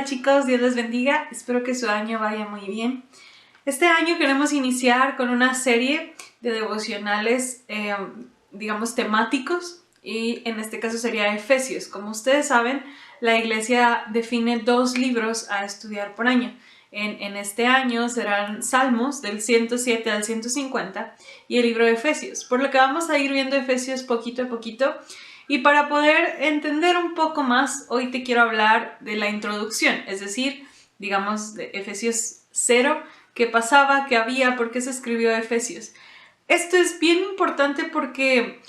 Hola chicos, Dios les bendiga, espero que su año vaya muy bien. Este año queremos iniciar con una serie de devocionales, digamos, temáticos, y en este caso sería Efesios. Como ustedes saben, la iglesia define 2 libros a estudiar por año. En este año serán Salmos del 107 al 150 y el libro de Efesios, por lo que vamos a ir viendo Efesios poquito a poquito. Y para poder entender un poco más, hoy te quiero hablar de la introducción, es decir, digamos, de Efesios 0, qué pasaba, qué había, por qué se escribió Efesios. Esto es bien importante porque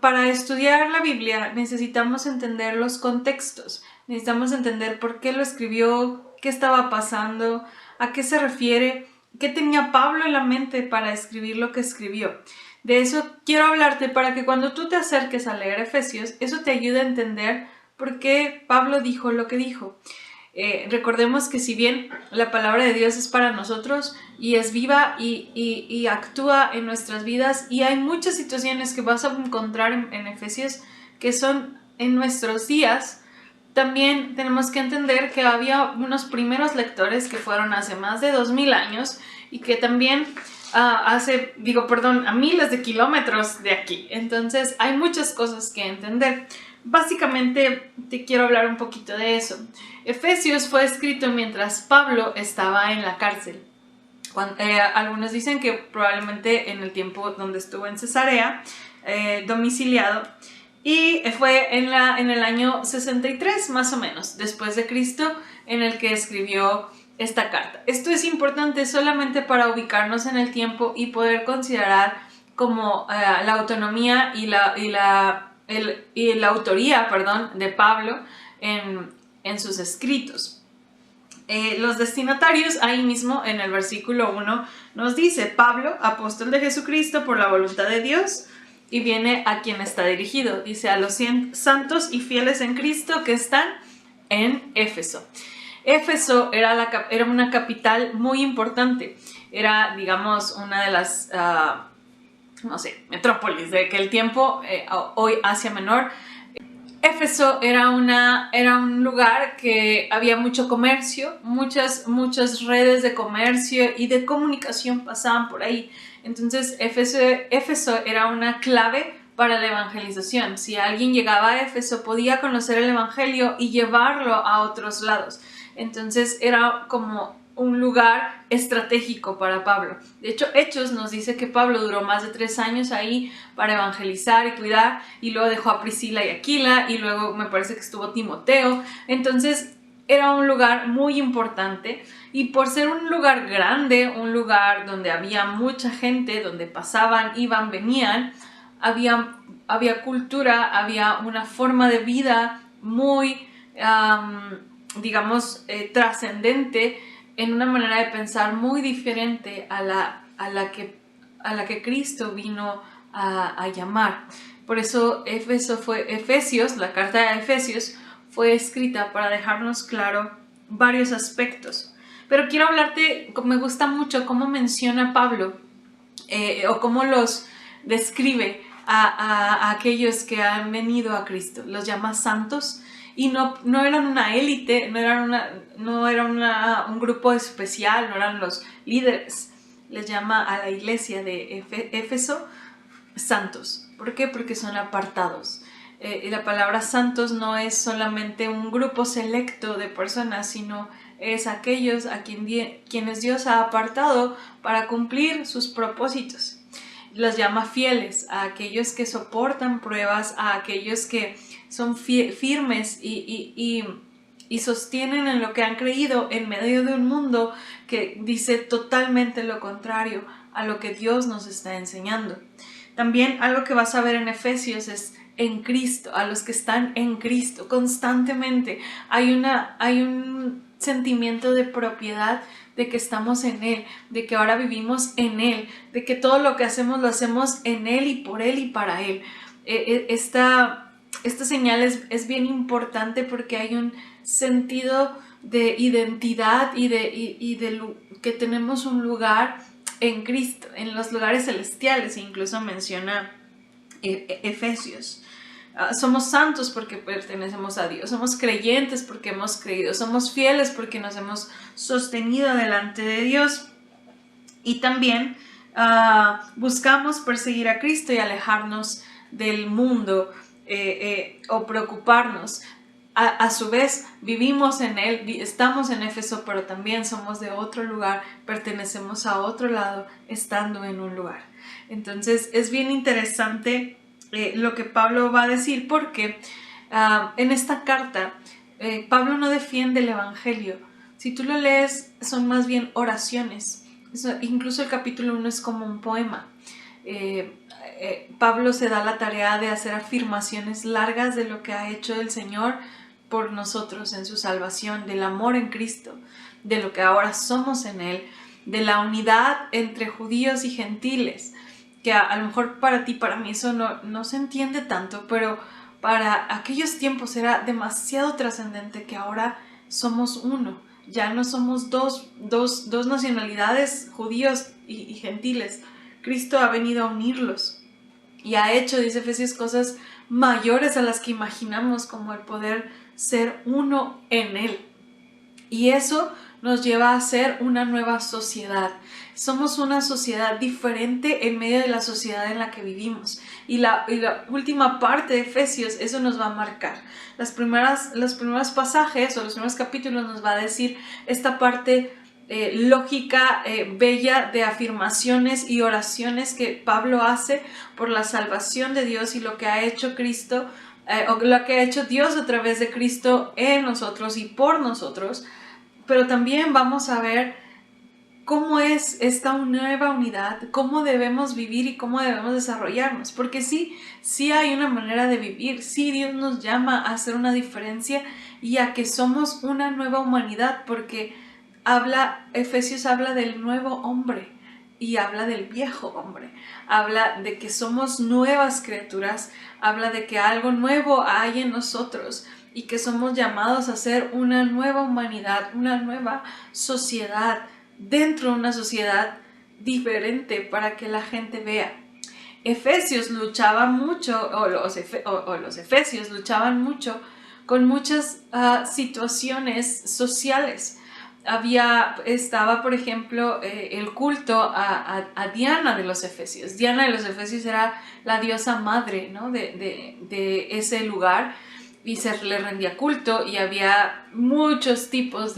para estudiar la Biblia necesitamos entender los contextos, necesitamos entender por qué lo escribió, qué estaba pasando, a qué se refiere, qué tenía Pablo en la mente para escribir lo que escribió. De eso quiero hablarte para que cuando tú te acerques a leer Efesios, eso te ayude a entender por qué Pablo dijo lo que dijo. Recordemos que si bien la palabra de Dios es para nosotros y es viva y actúa en nuestras vidas, y hay muchas situaciones que vas a encontrar en Efesios que son en nuestros días, también tenemos que entender que había unos primeros lectores que fueron hace más de 2000 años y que también a miles de kilómetros de aquí. Entonces hay muchas cosas que entender. Básicamente te quiero hablar un poquito de eso. Efesios fue escrito mientras Pablo estaba en la cárcel. Algunos dicen que probablemente en el tiempo donde estuvo en Cesarea, domiciliado, y fue en el año 63 más o menos después de Cristo en el que escribió esta carta. Esto es importante solamente para ubicarnos en el tiempo y poder considerar como la autonomía y la autoría, de Pablo en sus escritos. Los destinatarios, ahí mismo en el versículo 1 nos dice: Pablo, apóstol de Jesucristo por la voluntad de Dios, y viene a quien está dirigido. Dice: a los santos y fieles en Cristo que están en Éfeso. Éfeso era una capital muy importante. Era, digamos, una de las, metrópolis de aquel tiempo, hoy Asia Menor. Éfeso era un lugar que había mucho comercio, muchas redes de comercio y de comunicación pasaban por ahí. Entonces Éfeso era una clave para la evangelización. Si alguien llegaba a Éfeso podía conocer el evangelio y llevarlo a otros lados. Entonces era como un lugar estratégico para Pablo. De hecho, Hechos nos dice que Pablo duró más de 3 años ahí para evangelizar y cuidar, y luego dejó a Priscila y Aquila, y luego me parece que estuvo Timoteo. Entonces era un lugar muy importante, y por ser un lugar grande, un lugar donde había mucha gente, donde pasaban, iban, venían, había cultura, había una forma de vida muy, trascendente, en una manera de pensar muy diferente a la que Cristo vino a llamar. Por eso Efesios, la carta de Efesios, fue escrita para dejarnos claro varios aspectos. Pero quiero hablarte, me gusta mucho cómo menciona Pablo, o cómo los describe a aquellos que han venido a Cristo. Los llama santos. Y no eran una élite, no era un grupo especial, no eran los líderes. Les llama a la iglesia de Éfeso santos. ¿Por qué? Porque son apartados. La palabra santos no es solamente un grupo selecto de personas, sino es aquellos a quienes Dios ha apartado para cumplir sus propósitos. Los llama fieles, a aquellos que soportan pruebas, a aquellos que son firmes y sostienen en lo que han creído en medio de un mundo que dice totalmente lo contrario a lo que Dios nos está enseñando. También algo que vas a ver en Efesios es en Cristo, a los que están en Cristo constantemente. Hay un sentimiento de propiedad, de que estamos en Él, de que ahora vivimos en Él, de que todo lo que hacemos lo hacemos en Él y por Él y para Él. Esta señal es bien importante porque hay un sentido de identidad y de que tenemos un lugar en Cristo, en los lugares celestiales. Incluso menciona Efesios. Somos santos porque pertenecemos a Dios, somos creyentes porque hemos creído, somos fieles porque nos hemos sostenido delante de Dios. Y también buscamos perseguir a Cristo y alejarnos del mundo o preocuparnos. A su vez vivimos en Él, estamos en Éfeso, pero también somos de otro lugar, pertenecemos a otro lado, estando en un lugar. Entonces es bien interesante lo que Pablo va a decir, porque en esta carta Pablo no defiende el Evangelio. Si tú lo lees, son más bien oraciones. Incluso el capítulo 1 es como un poema. Pablo se da la tarea de hacer afirmaciones largas de lo que ha hecho el Señor por nosotros en su salvación, del amor en Cristo, de lo que ahora somos en Él, de la unidad entre judíos y gentiles, que a lo mejor para ti, para mí eso no se entiende tanto, pero para aquellos tiempos era demasiado trascendente que ahora somos uno. Ya no somos dos nacionalidades, judíos y gentiles. Cristo ha venido a unirlos y ha hecho, dice Efesios, cosas mayores a las que imaginamos, como el poder ser uno en Él. Y eso nos lleva a ser una nueva sociedad. Somos una sociedad diferente en medio de la sociedad en la que vivimos. Y la última parte de Efesios, eso nos va a marcar. Los primeros pasajes o los primeros capítulos nos va a decir esta parte lógica, bella de afirmaciones y oraciones que Pablo hace por la salvación de Dios y lo que ha hecho Cristo, o lo que ha hecho Dios a través de Cristo en nosotros y por nosotros. Pero también vamos a ver cómo es esta nueva unidad, cómo debemos vivir y cómo debemos desarrollarnos. Porque sí hay una manera de vivir, sí Dios nos llama a hacer una diferencia y a que somos una nueva humanidad, porque Efesios habla del nuevo hombre y habla del viejo hombre, habla de que somos nuevas criaturas, habla de que algo nuevo hay en nosotros y que somos llamados a ser una nueva humanidad, una nueva sociedad, dentro de una sociedad diferente para que la gente vea. Efesios luchaba mucho, o los efesios luchaban mucho con muchas situaciones sociales. Estaba, por ejemplo, el culto a Diana de los Efesios. Diana de los Efesios era la diosa madre, ¿no? de ese lugar, y se le rendía culto, y había muchos tipos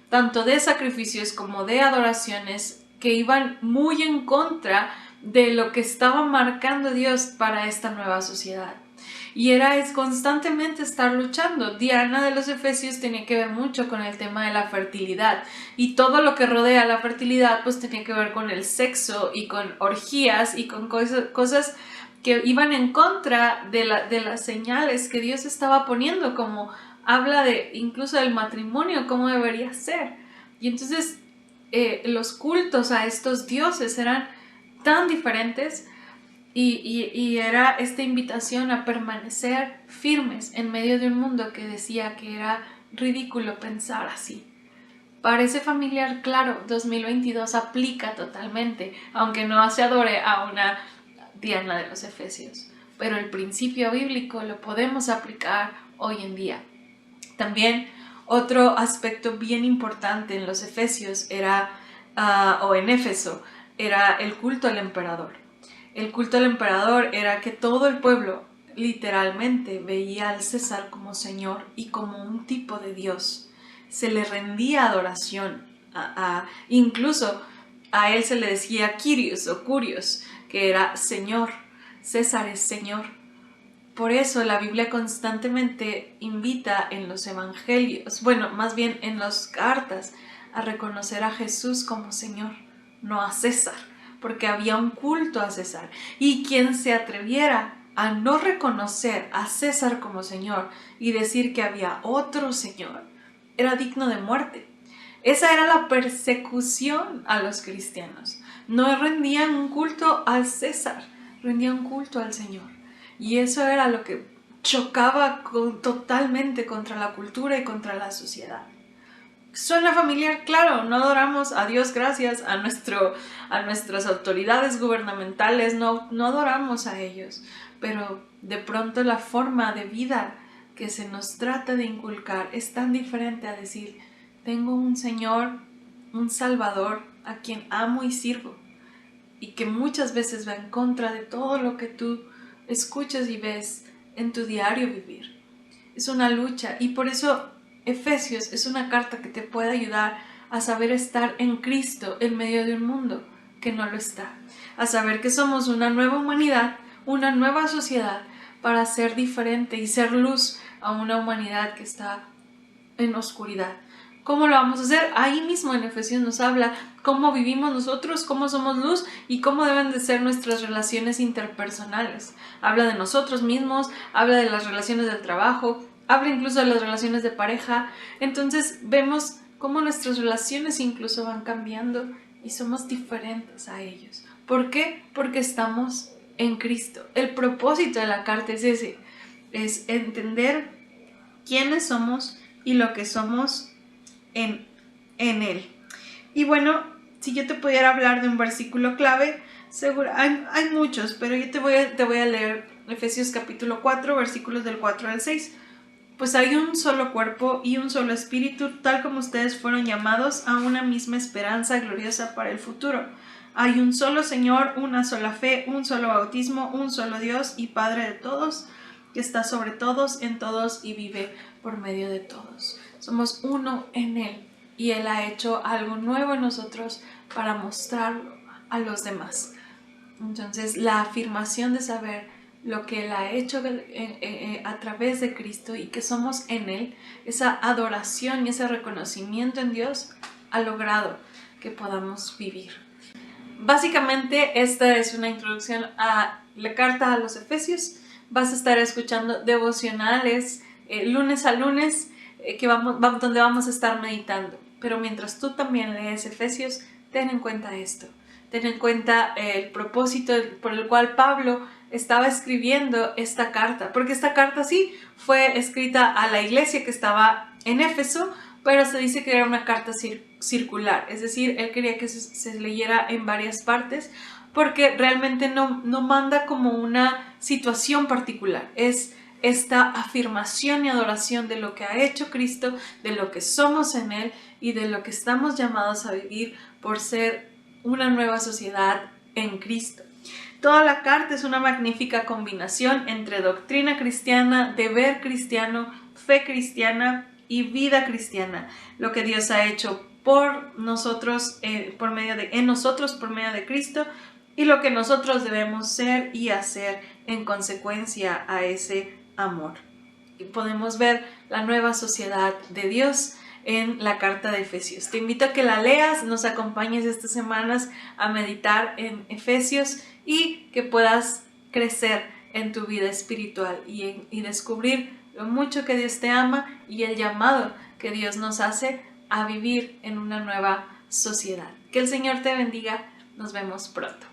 tanto de sacrificios como de adoraciones que iban muy en contra de lo que estaba marcando Dios para esta nueva sociedad. Y es constantemente estar luchando. Diana de los Efesios tenía que ver mucho con el tema de la fertilidad, y todo lo que rodea la fertilidad pues tenía que ver con el sexo y con orgías y con cosas que iban en contra de las señales que Dios estaba poniendo, como habla incluso del matrimonio, cómo debería ser. Y entonces los cultos a estos dioses eran tan diferentes. Y era esta invitación a permanecer firmes en medio de un mundo que decía que era ridículo pensar así. Parece familiar, claro, 2022 aplica totalmente, aunque no se adore a una Diana de los Efesios. Pero el principio bíblico lo podemos aplicar hoy en día. También otro aspecto bien importante en los Efesios o en Éfeso, era el culto al emperador. El culto al emperador era que todo el pueblo literalmente veía al César como Señor y como un tipo de Dios. Se le rendía adoración. Incluso a él se le decía Kyrios o Curios, que era Señor. César es Señor. Por eso la Biblia constantemente invita en los evangelios, bueno, más bien en las cartas, a reconocer a Jesús como Señor, no a César, porque había un culto a César. Y quien se atreviera a no reconocer a César como Señor y decir que había otro Señor, era digno de muerte. Esa era la persecución a los cristianos. No rendían un culto al César, rendían un culto al Señor. Y eso era lo que chocaba totalmente contra la cultura y contra la sociedad. Suena familiar, claro, no adoramos a Dios gracias a nuestras autoridades gubernamentales, no adoramos a ellos, pero de pronto la forma de vida que se nos trata de inculcar es tan diferente a decir, tengo un Señor, un Salvador a quien amo y sirvo, y que muchas veces va en contra de todo lo que tú escuchas y ves en tu diario vivir. Es una lucha, y por eso Efesios es una carta que te puede ayudar a saber estar en Cristo en medio de un mundo que no lo está, a saber que somos una nueva humanidad, una nueva sociedad para ser diferente y ser luz a una humanidad que está en oscuridad. ¿Cómo lo vamos a hacer? Ahí mismo en Efesios nos habla cómo vivimos nosotros, cómo somos luz y cómo deben de ser nuestras relaciones interpersonales. Habla de nosotros mismos, habla de las relaciones del trabajo, habla incluso de las relaciones de pareja. Entonces vemos cómo nuestras relaciones incluso van cambiando y somos diferentes a ellos. ¿Por qué? Porque estamos en Cristo. El propósito de la carta es ese, es entender quiénes somos y lo que somos en Él. Y bueno, si yo te pudiera hablar de un versículo clave, seguro, hay muchos, pero yo te voy a leer Efesios capítulo 4, versículos del 4 al 6. Pues hay un solo cuerpo y un solo espíritu, tal como ustedes fueron llamados a una misma esperanza gloriosa para el futuro. Hay un solo Señor, una sola fe, un solo bautismo, un solo Dios y Padre de todos, que está sobre todos, en todos y vive por medio de todos. Somos uno en Él y Él ha hecho algo nuevo en nosotros para mostrarlo a los demás. Entonces, la afirmación de saber lo que Él ha hecho a través de Cristo y que somos en Él, esa adoración y ese reconocimiento en Dios ha logrado que podamos vivir. Básicamente, esta es una introducción a la carta a los Efesios. Vas a estar escuchando devocionales lunes a lunes donde vamos a estar meditando. Pero mientras tú también lees Efesios, ten en cuenta esto. Ten en cuenta el propósito por el cual Pablo estaba escribiendo esta carta. Porque esta carta sí fue escrita a la iglesia que estaba en Éfeso, pero se dice que era una carta circular. Es decir, él quería que se leyera en varias partes porque realmente no manda como una situación particular. Es esta afirmación y adoración de lo que ha hecho Cristo, de lo que somos en Él y de lo que estamos llamados a vivir por ser una nueva sociedad en Cristo. Toda la carta es una magnífica combinación entre doctrina cristiana, deber cristiano, fe cristiana y vida cristiana. Lo que Dios ha hecho por nosotros, por medio de Cristo, y lo que nosotros debemos ser y hacer en consecuencia a ese amor. Y podemos ver la nueva sociedad de Dios en la carta de Efesios. Te invito a que la leas, nos acompañes estas semanas a meditar en Efesios y que puedas crecer en tu vida espiritual y descubrir lo mucho que Dios te ama y el llamado que Dios nos hace a vivir en una nueva sociedad. Que el Señor te bendiga. Nos vemos pronto.